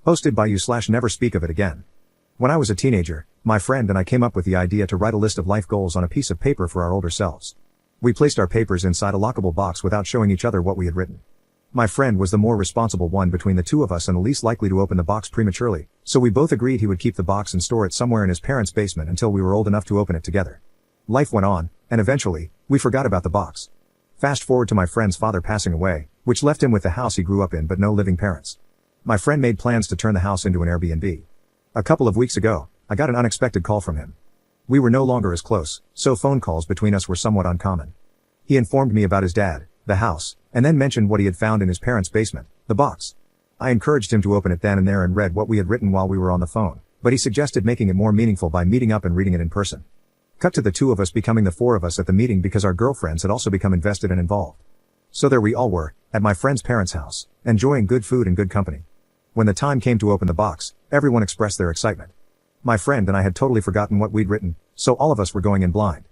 Hosted by you/never speak of it again. When I was a teenager, my friend and I came up with the idea to write a list of life goals on a piece of paper for our older selves. We placed our papers inside a lockable box without showing each other what we had written. My friend was the more responsible one between the two of us and the least likely to open the box prematurely, so we both agreed he would keep the box and store it somewhere in his parents' basement until we were old enough to open it together. Life went on, and eventually, we forgot about the box. Fast forward to my friend's father passing away, which left him with the house he grew up in but no living parents. My friend made plans to turn the house into an Airbnb. A couple of weeks ago, I got an unexpected call from him. We were no longer as close, so phone calls between us were somewhat uncommon. He informed me about his dad, the house, and then mentioned what he had found in his parents' basement, the box. I encouraged him to open it then and there and read what we had written while we were on the phone, but he suggested making it more meaningful by meeting up and reading it in person. Cut to the two of us becoming the four of us at the meeting because our girlfriends had also become invested and involved. So there we all were, at my friend's parents' house, enjoying good food and good company. When the time came to open the box, everyone expressed their excitement. My friend and I had totally forgotten what we'd written, so all of us were going in blind.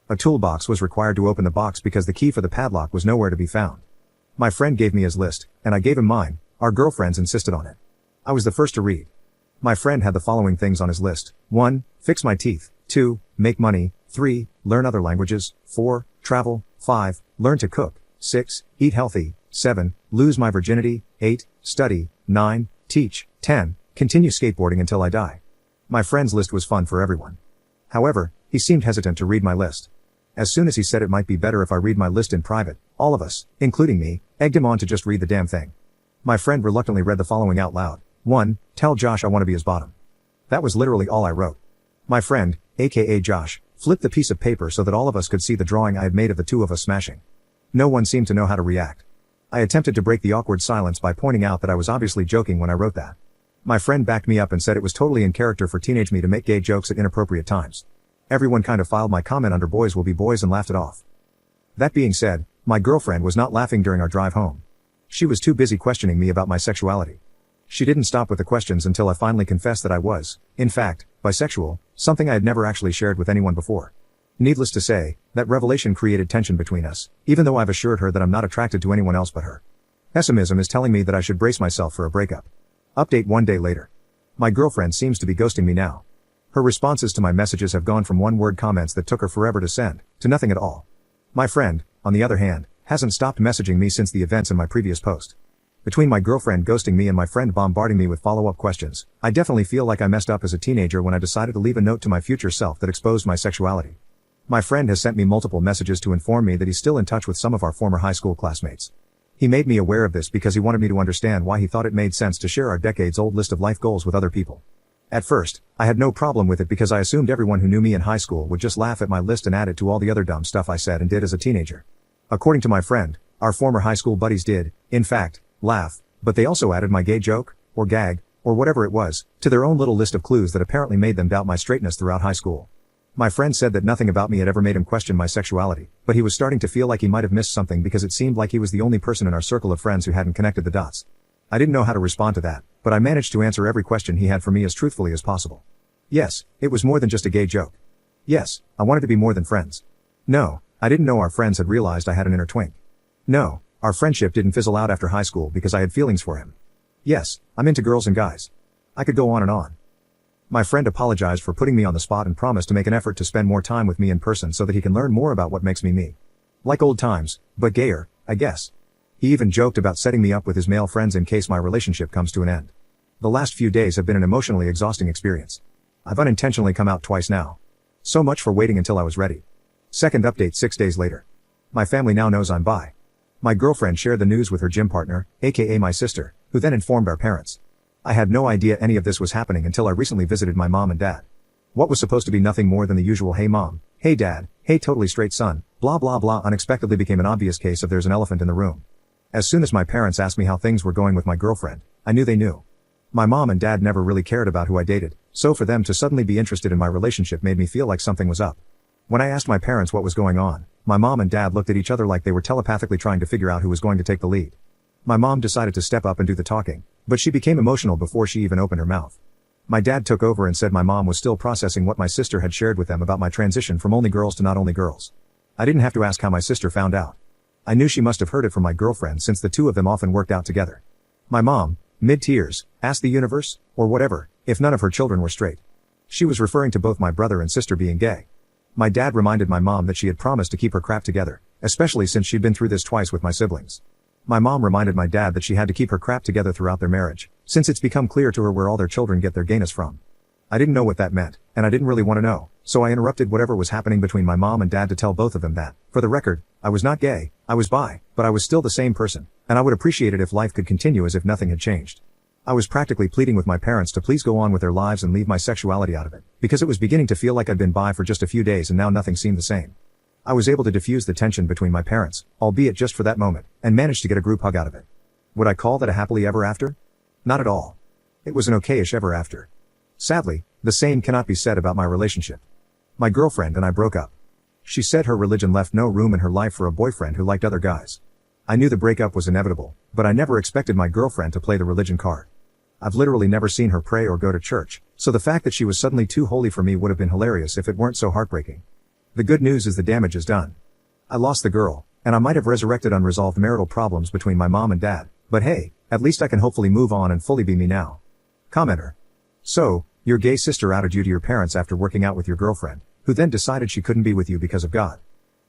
A toolbox was required to open the box because the key for the padlock was nowhere to be found. My friend gave me his list, and I gave him mine. Our girlfriends insisted on it. I was the first to read. My friend had the following things on his list. 1. Fix my teeth. 2. Make money. 3. Learn other languages. 4. Travel. 5. Learn to cook. 6. Eat healthy. 7. Lose my virginity. 8. Study. 9. Teach. 10. Continue skateboarding until I die. My friend's list was fun for everyone. However, he seemed hesitant to read my list. As soon as he said it might be better if I read my list in private, all of us, including me, egged him on to just read the damn thing. My friend reluctantly read the following out loud. 1. Tell Josh I want to be his bottom. That was literally all I wrote. My friend, aka Josh, flipped the piece of paper so that all of us could see the drawing I had made of the two of us smashing. No one seemed to know how to react. I attempted to break the awkward silence by pointing out that I was obviously joking when I wrote that. My friend backed me up and said it was totally in character for teenage me to make gay jokes at inappropriate times. Everyone kind of filed my comment under boys will be boys and laughed it off. That being said, my girlfriend was not laughing during our drive home. She was too busy questioning me about my sexuality. She didn't stop with the questions until I finally confessed that I was, in fact, bisexual, something I had never actually shared with anyone before. Needless to say, that revelation created tension between us, even though I've assured her that I'm not attracted to anyone else but her. Pessimism is telling me that I should brace myself for a breakup. Update 1 day later. My girlfriend seems to be ghosting me now. Her responses to my messages have gone from one-word comments that took her forever to send, to nothing at all. My friend, on the other hand, hasn't stopped messaging me since the events in my previous post. Between my girlfriend ghosting me and my friend bombarding me with follow-up questions, I definitely feel like I messed up as a teenager when I decided to leave a note to my future self that exposed my sexuality. My friend has sent me multiple messages to inform me that he's still in touch with some of our former high school classmates. He made me aware of this because he wanted me to understand why he thought it made sense to share our decades-old list of life goals with other people. At first, I had no problem with it because I assumed everyone who knew me in high school would just laugh at my list and add it to all the other dumb stuff I said and did as a teenager. According to my friend, our former high school buddies did, in fact, laugh, but they also added my gay joke, or gag, or whatever it was, to their own little list of clues that apparently made them doubt my straightness throughout high school. My friend said that nothing about me had ever made him question my sexuality, but he was starting to feel like he might have missed something because it seemed like he was the only person in our circle of friends who hadn't connected the dots. I didn't know how to respond to that, but I managed to answer every question he had for me as truthfully as possible. Yes, it was more than just a gay joke. Yes, I wanted to be more than friends. No, I didn't know our friends had realized I had an inner twink. No, our friendship didn't fizzle out after high school because I had feelings for him. Yes, I'm into girls and guys. I could go on and on. My friend apologized for putting me on the spot and promised to make an effort to spend more time with me in person so that he can learn more about what makes me me. Like old times, but gayer, I guess. He even joked about setting me up with his male friends in case my relationship comes to an end. The last few days have been an emotionally exhausting experience. I've unintentionally come out twice now. So much for waiting until I was ready. Second update 6 days later. My family now knows I'm bi. My girlfriend shared the news with her gym partner, aka my sister, who then informed our parents. I had no idea any of this was happening until I recently visited my mom and dad. What was supposed to be nothing more than the usual hey mom, hey dad, hey totally straight son, blah blah blah unexpectedly became an obvious case of there's an elephant in the room. As soon as my parents asked me how things were going with my girlfriend, I knew they knew. My mom and dad never really cared about who I dated, so for them to suddenly be interested in my relationship made me feel like something was up. When I asked my parents what was going on, my mom and dad looked at each other like they were telepathically trying to figure out who was going to take the lead. My mom decided to step up and do the talking, but she became emotional before she even opened her mouth. My dad took over and said my mom was still processing what my sister had shared with them about my transition from only girls to not only girls. I didn't have to ask how my sister found out. I knew she must have heard it from my girlfriend since the two of them often worked out together. My mom, Mid-tears, asked the universe, or whatever, if none of her children were straight. She was referring to both my brother and sister being gay. My dad reminded my mom that she had promised to keep her crap together, especially since she'd been through this twice with my siblings. My mom reminded my dad that she had to keep her crap together throughout their marriage, since it's become clear to her where all their children get their gayness from. I didn't know what that meant, and I didn't really want to know, so I interrupted whatever was happening between my mom and dad to tell both of them that, for the record, I was not gay, I was bi, but I was still the same person, and I would appreciate it if life could continue as if nothing had changed. I was practically pleading with my parents to please go on with their lives and leave my sexuality out of it, because it was beginning to feel like I'd been bi for just a few days and now nothing seemed the same. I was able to diffuse the tension between my parents, albeit just for that moment, and managed to get a group hug out of it. Would I call that a happily ever after? Not at all. It was an okayish ever after. Sadly, the same cannot be said about my relationship. My girlfriend and I broke up. She said her religion left no room in her life for a boyfriend who liked other guys. I knew the breakup was inevitable, but I never expected my girlfriend to play the religion card. I've literally never seen her pray or go to church, so the fact that she was suddenly too holy for me would have been hilarious if it weren't so heartbreaking. The good news is the damage is done. I lost the girl, and I might have resurrected unresolved marital problems between my mom and dad, but hey, at least I can hopefully move on and fully be me now. Commenter. So, your gay sister outed you to your parents after working out with your girlfriend, who then decided she couldn't be with you because of God.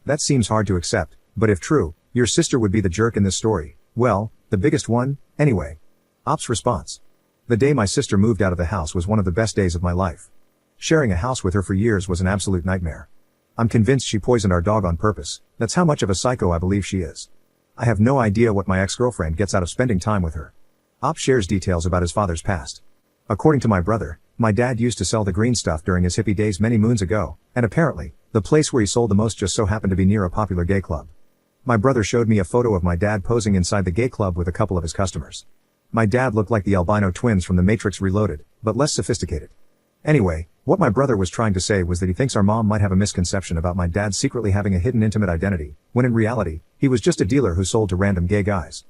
That seems hard to accept, but if true, your sister would be the jerk in this story. Well, the biggest one, anyway. Op's response. The day my sister moved out of the house was one of the best days of my life. Sharing a house with her for years was an absolute nightmare. I'm convinced she poisoned our dog on purpose. That's how much of a psycho I believe she is. I have no idea what my ex-girlfriend gets out of spending time with her. Op shares details about his father's past. According to my brother, my dad used to sell the green stuff during his hippie days many moons ago, and apparently, the place where he sold the most just so happened to be near a popular gay club. My brother showed me a photo of my dad posing inside the gay club with a couple of his customers. My dad looked like the albino twins from The Matrix Reloaded, but less sophisticated. Anyway, what my brother was trying to say was that he thinks our mom might have a misconception about my dad secretly having a hidden intimate identity, when in reality, he was just a dealer who sold to random gay guys.